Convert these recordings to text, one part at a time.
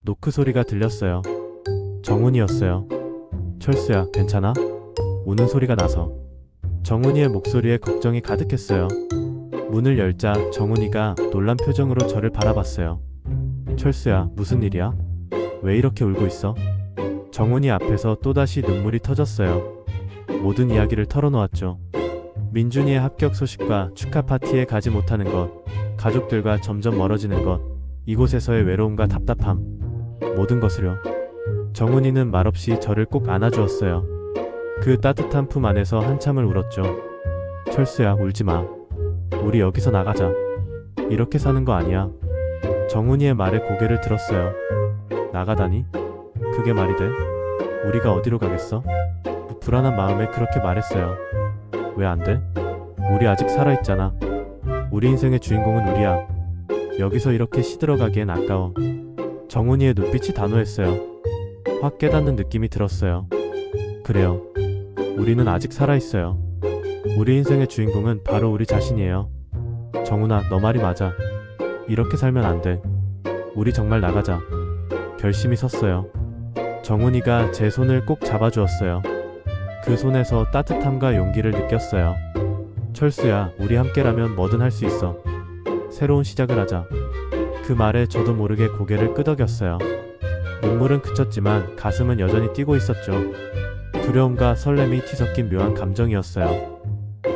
노크 소리가 들렸어요. 정훈이었어요. 철수야, 괜찮아? 우는 소리가 나서 정훈이의 목소리에 걱정이 가득했어요. 문을 열자 정훈이가 놀란 표정으로 저를 바라봤어요. 철수야, 무슨 일이야? 왜 이렇게 울고 있어? 정훈이 앞에서 또다시 눈물이 터졌어요. 모든 이야기를 털어놓았죠. 민준이의 합격 소식과 축하 파티에 가지 못하는 것, 가족들과 점점 멀어지는 것, 이곳에서의 외로움과 답답함, 모든 것을요. 정훈이는 말없이 저를 꼭 안아주었어요. 그 따뜻한 품 안에서 한참을 울었죠. 철수야, 울지 마. 우리 여기서 나가자. 이렇게 사는 거 아니야. 정훈이의 말에 고개를 들었어요. 나가다니? 그게 말이 돼? 우리가 어디로 가겠어? 불안한 마음에 그렇게 말했어요. 왜 안 돼? 우리 아직 살아있잖아. 우리 인생의 주인공은 우리야. 여기서 이렇게 시들어가기엔 아까워. 정훈이의 눈빛이 단호했어요. 확 깨닫는 느낌이 들었어요. 그래요. 우리는 아직 살아있어요. 우리 인생의 주인공은 바로 우리 자신이에요. 정훈아, 너 말이 맞아. 이렇게 살면 안 돼. 우리 정말 나가자. 결심이 섰어요. 정훈이가 제 손을 꼭 잡아주었어요. 그 손에서 따뜻함과 용기를 느꼈어요. 철수야, 우리 함께라면 뭐든 할 수 있어. 새로운 시작을 하자. 그 말에 저도 모르게 고개를 끄덕였어요. 눈물은 그쳤지만 가슴은 여전히 뛰고 있었죠. 두려움과 설렘이 뒤섞인 묘한 감정이었어요.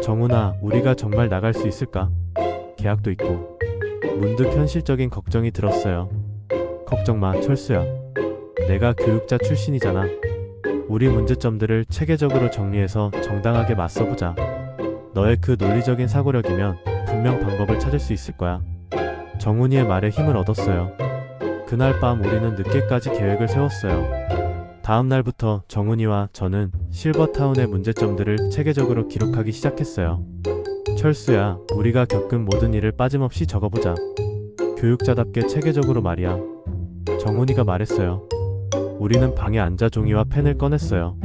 정훈아, 우리가 정말 나갈 수 있을까? 계약도 있고. 문득 현실적인 걱정이 들었어요. 걱정 마, 철수야. 내가 교육자 출신이잖아. 우리 문제점들을 체계적으로 정리해서 정당하게 맞서보자. 너의 그 논리적인 사고력이면 분명 방법을 찾을 수 있을 거야. 정훈이의 말에 힘을 얻었어요. 그날 밤 우리는 늦게까지 계획을 세웠어요. 다음 날부터 정훈이와 저는 실버타운의 문제점들을 체계적으로 기록하기 시작했어요. 철수야, 우리가 겪은 모든 일을 빠짐없이 적어보자. 교육자답게 체계적으로 말이야. 정훈이가 말했어요. 우리는 방에 앉아 종이와 펜을 꺼냈어요.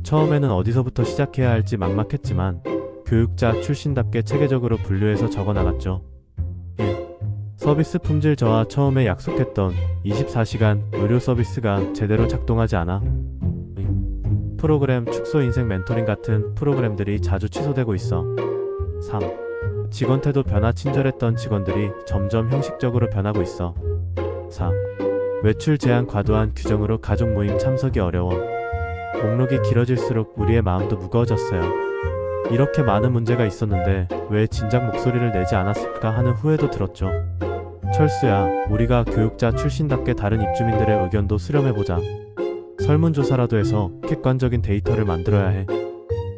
처음에는 어디서부터 시작해야 할지 막막했지만 교육자 출신답게 체계적으로 분류해서 적어나갔죠. 1. 서비스 품질 저하. 처음에 약속했던 24시간 의료 서비스가 제대로 작동하지 않아. 프로그램 축소 인생 멘토링 같은 프로그램들이 자주 취소되고 있어. 3. 직원 태도 변화. 친절했던 직원들이 점점 형식적으로 변하고 있어. 4. 외출 제한. 과도한 규정으로 가족 모임 참석이 어려워. 목록이 길어질수록 우리의 마음도 무거워졌어요. 이렇게 많은 문제가 있었는데 왜 진작 목소리를 내지 않았을까 하는 후회도 들었죠. 철수야, 우리가 교육자 출신답게 다른 입주민들의 의견도 수렴해보자. 설문조사라도 해서 객관적인 데이터를 만들어야 해.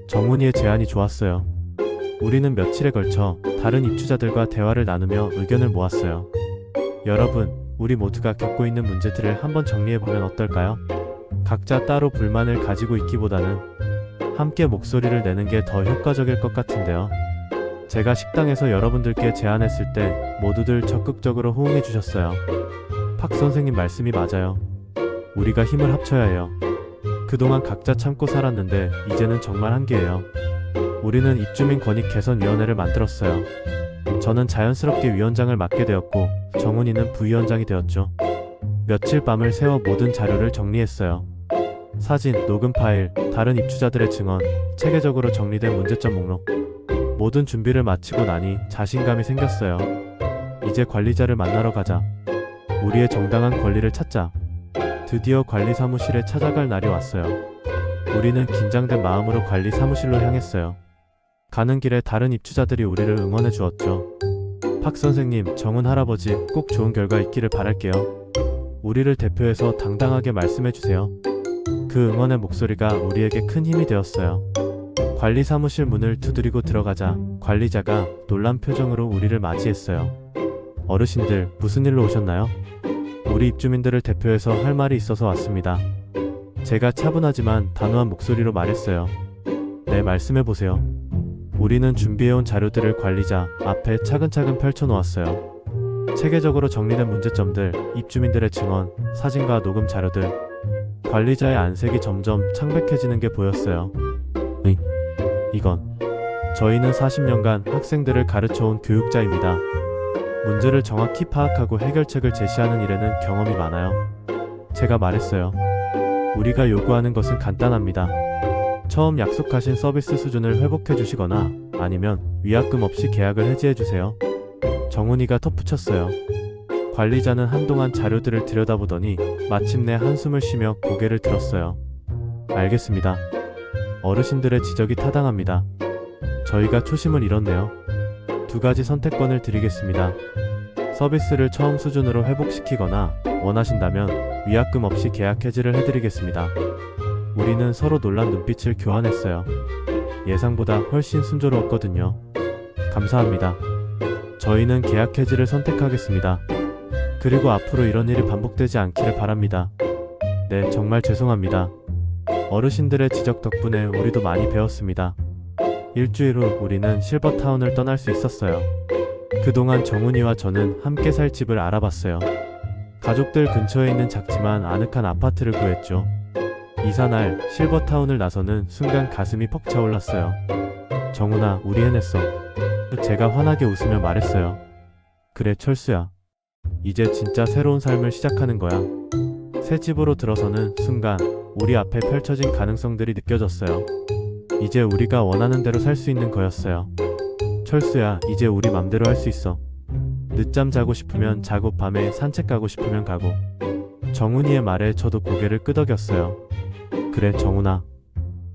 정훈이의 제안이 좋았어요. 우리는 며칠에 걸쳐 다른 입주자들과 대화를 나누며 의견을 모았어요. 여러분, 우리 모두가 겪고 있는 문제들을 한번 정리해보면 어떨까요? 각자 따로 불만을 가지고 있기보다는 함께 목소리를 내는 게 더 효과적일 것 같은데요. 제가 식당에서 여러분들께 제안했을 때 모두들 적극적으로 호응해 주셨어요. 박 선생님 말씀이 맞아요. 우리가 힘을 합쳐야 해요. 그동안 각자 참고 살았는데 이제는 정말 한계예요. 우리는 입주민 권익 개선위원회를 만들었어요. 저는 자연스럽게 위원장을 맡게 되었고 정훈이는 부위원장이 되었죠. 며칠 밤을 새워 모든 자료를 정리했어요. 사진, 녹음 파일, 다른 입주자들의 증언, 체계적으로 정리된 문제점 목록. 모든 준비를 마치고 나니 자신감이 생겼어요. 이제 관리자를 만나러 가자. 우리의 정당한 권리를 찾자. 드디어 관리 사무실에 찾아갈 날이 왔어요. 우리는 긴장된 마음으로 관리 사무실로 향했어요. 가는 길에 다른 입주자들이 우리를 응원해 주었죠. 박 선생님, 정훈 할아버지, 꼭 좋은 결과 있기를 바랄게요. 우리를 대표해서 당당하게 말씀해 주세요. 그 응원의 목소리가 우리에게 큰 힘이 되었어요. 관리 사무실 문을 두드리고 들어가자 관리자가 놀란 표정으로 우리를 맞이했어요. 어르신들, 무슨 일로 오셨나요? 우리 입주민들을 대표해서 할 말이 있어서 왔습니다. 제가 차분하지만 단호한 목소리로 말했어요. 네, 말씀해보세요. 우리는 준비해온 자료들을 관리자 앞에 차근차근 펼쳐놓았어요. 체계적으로 정리된 문제점들, 입주민들의 증언, 사진과 녹음 자료들. 관리자의 안색이 점점 창백해지는 게 보였어요. 이건 저희는 40년간 학생들을 가르쳐온 교육자입니다. 문제를 정확히 파악하고 해결책을 제시하는 일에는 경험이 많아요. 제가 말했어요. 우리가 요구하는 것은 간단합니다. 처음 약속하신 서비스 수준을 회복해 주시거나 아니면 위약금 없이 계약을 해지해 주세요. 정훈이가 덧붙였어요. 관리자는 한동안 자료들을 들여다보더니 마침내 한숨을 쉬며 고개를 들었어요. 알겠습니다. 어르신들의 지적이 타당합니다. 저희가 초심을 잃었네요. 두 가지 선택권을 드리겠습니다. 서비스를 처음 수준으로 회복시키거나 원하신다면 위약금 없이 계약 해지를 해드리겠습니다. 우리는 서로 놀란 눈빛을 교환했어요. 예상보다 훨씬 순조로웠거든요. 감사합니다. 저희는 계약 해지를 선택하겠습니다. 그리고 앞으로 이런 일이 반복되지 않기를 바랍니다. 네, 정말 죄송합니다. 어르신들의 지적 덕분에 우리도 많이 배웠습니다. 일주일 후 우리는 실버타운을 떠날 수 있었어요. 그동안 정훈이와 저는 함께 살 집을 알아봤어요. 가족들 근처에 있는 작지만 아늑한 아파트를 구했죠. 이사날 실버타운을 나서는 순간 가슴이 퍽 차올랐어요. 정훈아, 우리 해냈어. 제가 환하게 웃으며 말했어요. 그래, 철수야. 이제 진짜 새로운 삶을 시작하는 거야. 새 집으로 들어서는 순간 우리 앞에 펼쳐진 가능성들이 느껴졌어요. 이제 우리가 원하는 대로 살 수 있는 거였어요. 철수야, 이제 우리 맘대로 할 수 있어. 늦잠 자고 싶으면 자고 밤에 산책 가고 싶으면 가고. 정훈이의 말에 저도 고개를 끄덕였어요. 그래, 정훈아.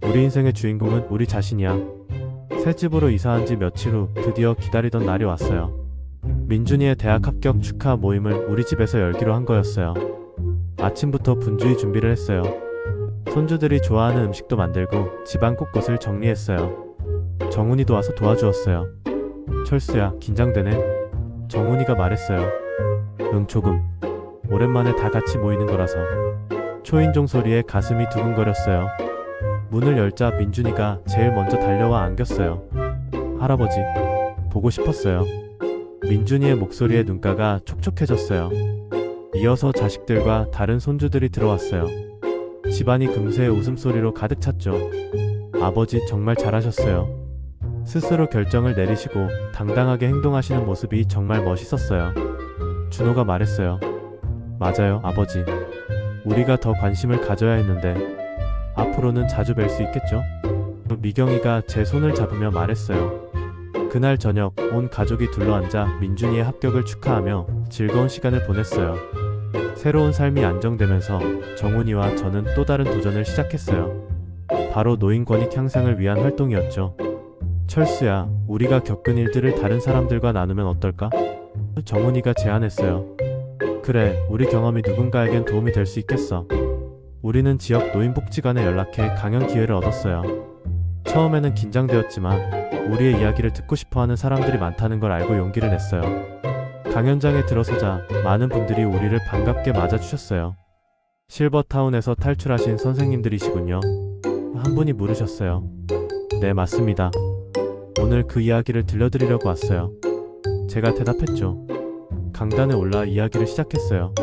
우리 인생의 주인공은 우리 자신이야. 새 집으로 이사한 지 며칠 후 드디어 기다리던 날이 왔어요. 민준이의 대학 합격 축하 모임을 우리 집에서 열기로 한 거였어요. 아침부터 분주히 준비를 했어요. 손주들이 좋아하는 음식도 만들고 집안 곳곳을 정리했어요. 정훈이도 와서 도와주었어요. 철수야, 긴장되네. 정훈이가 말했어요. 응, 조금. 오랜만에 다 같이 모이는 거라서. 초인종 소리에 가슴이 두근거렸어요. 문을 열자 민준이가 제일 먼저 달려와 안겼어요. 할아버지, 보고 싶었어요. 민준이의 목소리에 눈가가 촉촉해졌어요. 이어서 자식들과 다른 손주들이 들어왔어요. 집안이 금세 웃음소리로 가득 찼죠. 아버지, 정말 잘하셨어요. 스스로 결정을 내리시고 당당하게 행동하시는 모습이 정말 멋있었어요. 준호가 말했어요. 맞아요, 아버지. 우리가 더 관심을 가져야 했는데 앞으로는 자주 뵐 수 있겠죠? 미경이가 제 손을 잡으며 말했어요. 그날 저녁 온 가족이 둘러앉아 민준이의 합격을 축하하며 즐거운 시간을 보냈어요. 새로운 삶이 안정되면서 정훈이와 저는 또 다른 도전을 시작했어요. 바로 노인 권익 향상을 위한 활동이었죠. 철수야, 우리가 겪은 일들을 다른 사람들과 나누면 어떨까? 정훈이가 제안했어요. 그래, 우리 경험이 누군가에겐 도움이 될 수 있겠어. 우리는 지역 노인복지관에 연락해 강연 기회를 얻었어요. 처음에는 긴장되었지만 우리의 이야기를 듣고 싶어하는 사람들이 많다는 걸 알고 용기를 냈어요. 강연장에 들어서자 많은 분들이 우리를 반갑게 맞아주셨어요. 실버타운에서 탈출하신 선생님들이시군요. 한 분이 물으셨어요. 네, 맞습니다. 오늘 그 이야기를 들려드리려고 왔어요. 제가 대답했죠. 강단에 올라 이야기를 시작했어요.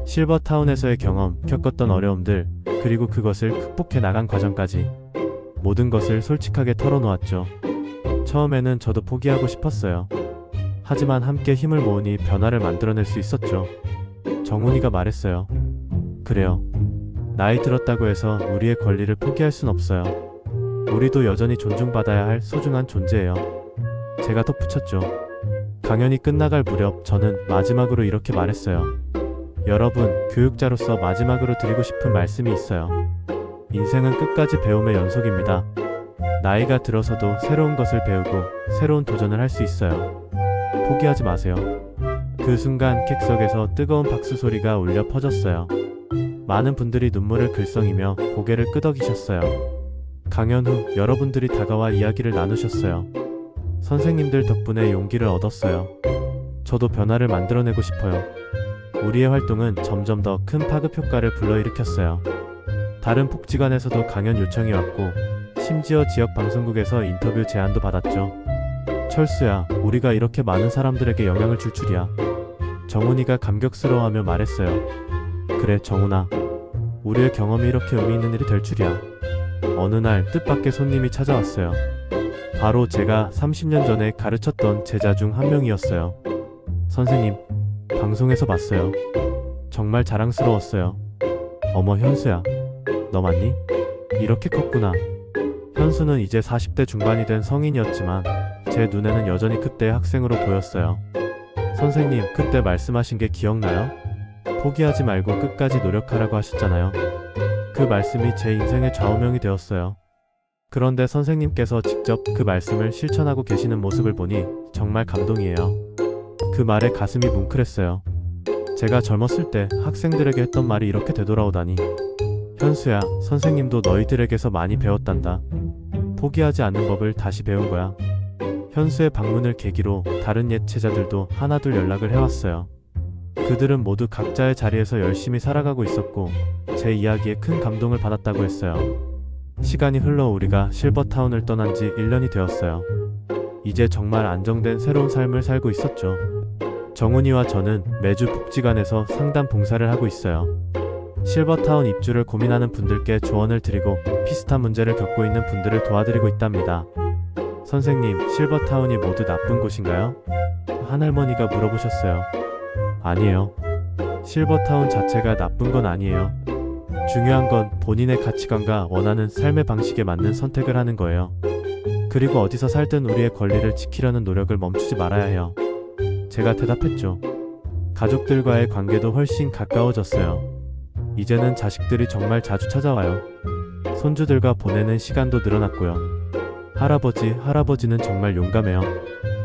실버타운에서의 경험, 겪었던 어려움들, 그리고 그것을 극복해 나간 과정까지 모든 것을 솔직하게 털어놓았죠. 처음에는 저도 포기하고 싶었어요. 하지만 함께 힘을 모으니 변화를 만들어낼 수 있었죠. 정훈이가 말했어요. 그래요. 나이 들었다고 해서 우리의 권리를 포기할 순 없어요. 우리도 여전히 존중받아야 할 소중한 존재예요. 제가 덧붙였죠. 강연이 끝나갈 무렵 저는 마지막으로 이렇게 말했어요. 여러분, 교육자로서 마지막으로 드리고 싶은 말씀이 있어요. 인생은 끝까지 배움의 연속입니다. 나이가 들어서도 새로운 것을 배우고 새로운 도전을 할 수 있어요. 포기하지 마세요. 그 순간 객석에서 뜨거운 박수 소리가 울려 퍼졌어요. 많은 분들이 눈물을 글썽이며 고개를 끄덕이셨어요. 강연 후 여러분들이 다가와 이야기를 나누셨어요. 선생님들 덕분에 용기를 얻었어요. 저도 변화를 만들어내고 싶어요. 우리의 활동은 점점 더 큰 파급 효과를 불러일으켰어요. 다른 복지관에서도 강연 요청이 왔고 심지어 지역 방송국에서 인터뷰 제안도 받았죠. 철수야, 우리가 이렇게 많은 사람들에게 영향을 줄 줄이야. 정훈이가 감격스러워하며 말했어요. 그래, 정훈아. 우리의 경험이 이렇게 의미 있는 일이 될 줄이야. 어느 날 뜻밖의 손님이 찾아왔어요. 바로 제가 30년 전에 가르쳤던 제자 중 한 명이었어요. 선생님, 방송에서 봤어요. 정말 자랑스러웠어요. 어머 현수야, 너 맞니? 이렇게 컸구나. 현수는 이제 40대 중반이 된 성인이었지만 제 눈에는 여전히 그때의 학생으로 보였어요. 선생님, 그때 말씀하신 게 기억나요? 포기하지 말고 끝까지 노력하라고 하셨잖아요. 그 말씀이 제 인생의 좌우명이 되었어요. 그런데 선생님께서 직접 그 말씀을 실천하고 계시는 모습을 보니 정말 감동이에요. 그 말에 가슴이 뭉클했어요. 제가 젊었을 때 학생들에게 했던 말이 이렇게 되돌아오다니. 현수야, 선생님도 너희들에게서 많이 배웠단다. 포기하지 않는 법을 다시 배운 거야. 현수의 방문을 계기로 다른 옛 제자들도 하나둘 연락을 해왔어요. 그들은 모두 각자의 자리에서 열심히 살아가고 있었고 제 이야기에 큰 감동을 받았다고 했어요. 시간이 흘러 우리가 실버타운을 떠난 지 1년이 되었어요. 이제 정말 안정된 새로운 삶을 살고 있었죠. 정훈이와 저는 매주 복지관에서 상담 봉사를 하고 있어요. 실버타운 입주를 고민하는 분들께 조언을 드리고 비슷한 문제를 겪고 있는 분들을 도와드리고 있답니다. 선생님, 실버타운이 모두 나쁜 곳인가요? 한 할머니가 물어보셨어요. 아니에요. 실버타운 자체가 나쁜 건 아니에요. 중요한 건 본인의 가치관과 원하는 삶의 방식에 맞는 선택을 하는 거예요. 그리고 어디서 살든 우리의 권리를 지키려는 노력을 멈추지 말아야 해요. 제가 대답했죠. 가족들과의 관계도 훨씬 가까워졌어요. 이제는 자식들이 정말 자주 찾아와요. 손주들과 보내는 시간도 늘어났고요. 할아버지는 정말 용감해요.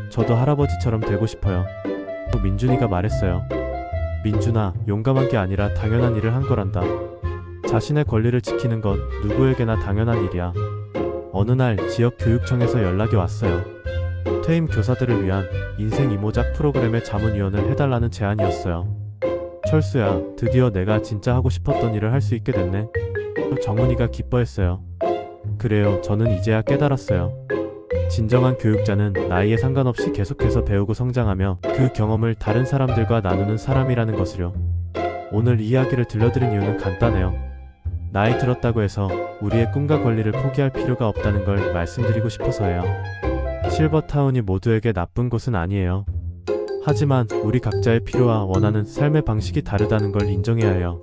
저도 할아버지처럼 되고 싶어요. 민준이가 말했어요. 민준아, 용감한 게 아니라 당연한 일을 한 거란다. 자신의 권리를 지키는 건 누구에게나 당연한 일이야. 어느 날 지역 교육청에서 연락이 왔어요. 퇴임 교사들을 위한 인생 이모작 프로그램의 자문위원을 해달라는 제안이었어요. 철수야, 드디어 내가 진짜 하고 싶었던 일을 할 수 있게 됐네. 정훈이가 기뻐했어요. 그래요, 저는 이제야 깨달았어요. 진정한 교육자는 나이에 상관없이 계속해서 배우고 성장하며 그 경험을 다른 사람들과 나누는 사람이라는 것을요. 오늘 이 이야기를 들려드린 이유는 간단해요. 나이 들었다고 해서 우리의 꿈과 권리를 포기할 필요가 없다는 걸 말씀드리고 싶어서예요. 실버타운이 모두에게 나쁜 곳은 아니에요. 하지만 우리 각자의 필요와 원하는 삶의 방식이 다르다는 걸 인정해야 해요.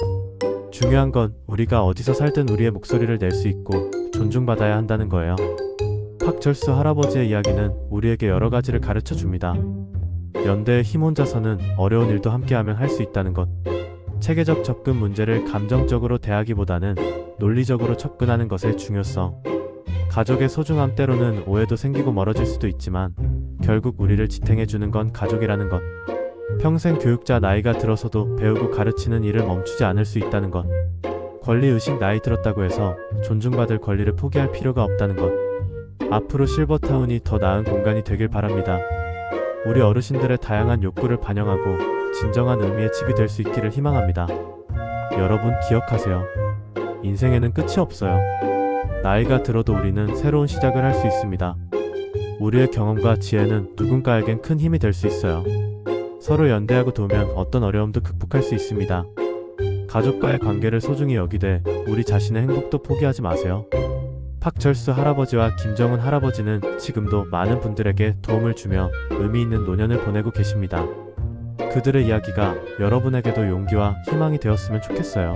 중요한 건 우리가 어디서 살든 우리의 목소리를 낼 수 있고 존중받아야 한다는 거예요. 박철수 할아버지의 이야기는 우리에게 여러 가지를 가르쳐 줍니다. 연대의 힘 혼자서는 어려운 일도 함께하면 할 수 있다는 것. 체계적 접근, 문제를 감정적으로 대하기보다는 논리적으로 접근하는 것의 중요성. 가족의 소중함, 때로는 오해도 생기고 멀어질 수도 있지만 결국 우리를 지탱해주는 건 가족이라는 것. 평생 교육자, 나이가 들어서도 배우고 가르치는 일을 멈추지 않을 수 있다는 것. 권리의식, 나이 들었다고 해서 존중받을 권리를 포기할 필요가 없다는 것. 앞으로 실버타운이 더 나은 공간이 되길 바랍니다. 우리 어르신들의 다양한 욕구를 반영하고 진정한 의미의 집이 될 수 있기를 희망합니다. 여러분 기억하세요. 인생에는 끝이 없어요. 나이가 들어도 우리는 새로운 시작을 할 수 있습니다. 우리의 경험과 지혜는 누군가에겐 큰 힘이 될 수 있어요. 서로 연대하고 도우면 어떤 어려움도 극복할 수 있습니다. 가족과의 관계를 소중히 여기되 우리 자신의 행복도 포기하지 마세요. 박철수 할아버지와 김정은 할아버지는 지금도 많은 분들에게 도움을 주며 의미 있는 노년을 보내고 계십니다. 그들의 이야기가 여러분에게도 용기와 희망이 되었으면 좋겠어요.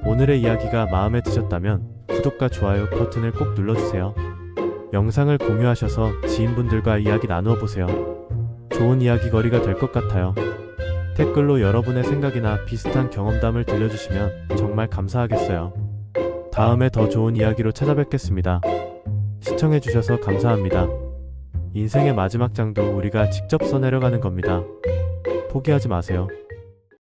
오늘의 이야기가 마음에 드셨다면 구독과 좋아요 버튼을 꼭 눌러주세요. 영상을 공유하셔서 지인분들과 이야기 나누어 보세요. 좋은 이야기거리가 될 것 같아요. 댓글로 여러분의 생각이나 비슷한 경험담을 들려주시면 정말 감사하겠어요. 다음에 더 좋은 이야기로 찾아뵙겠습니다. 시청해주셔서 감사합니다. 인생의 마지막 장도 우리가 직접 써내려가는 겁니다. 포기하지 마세요.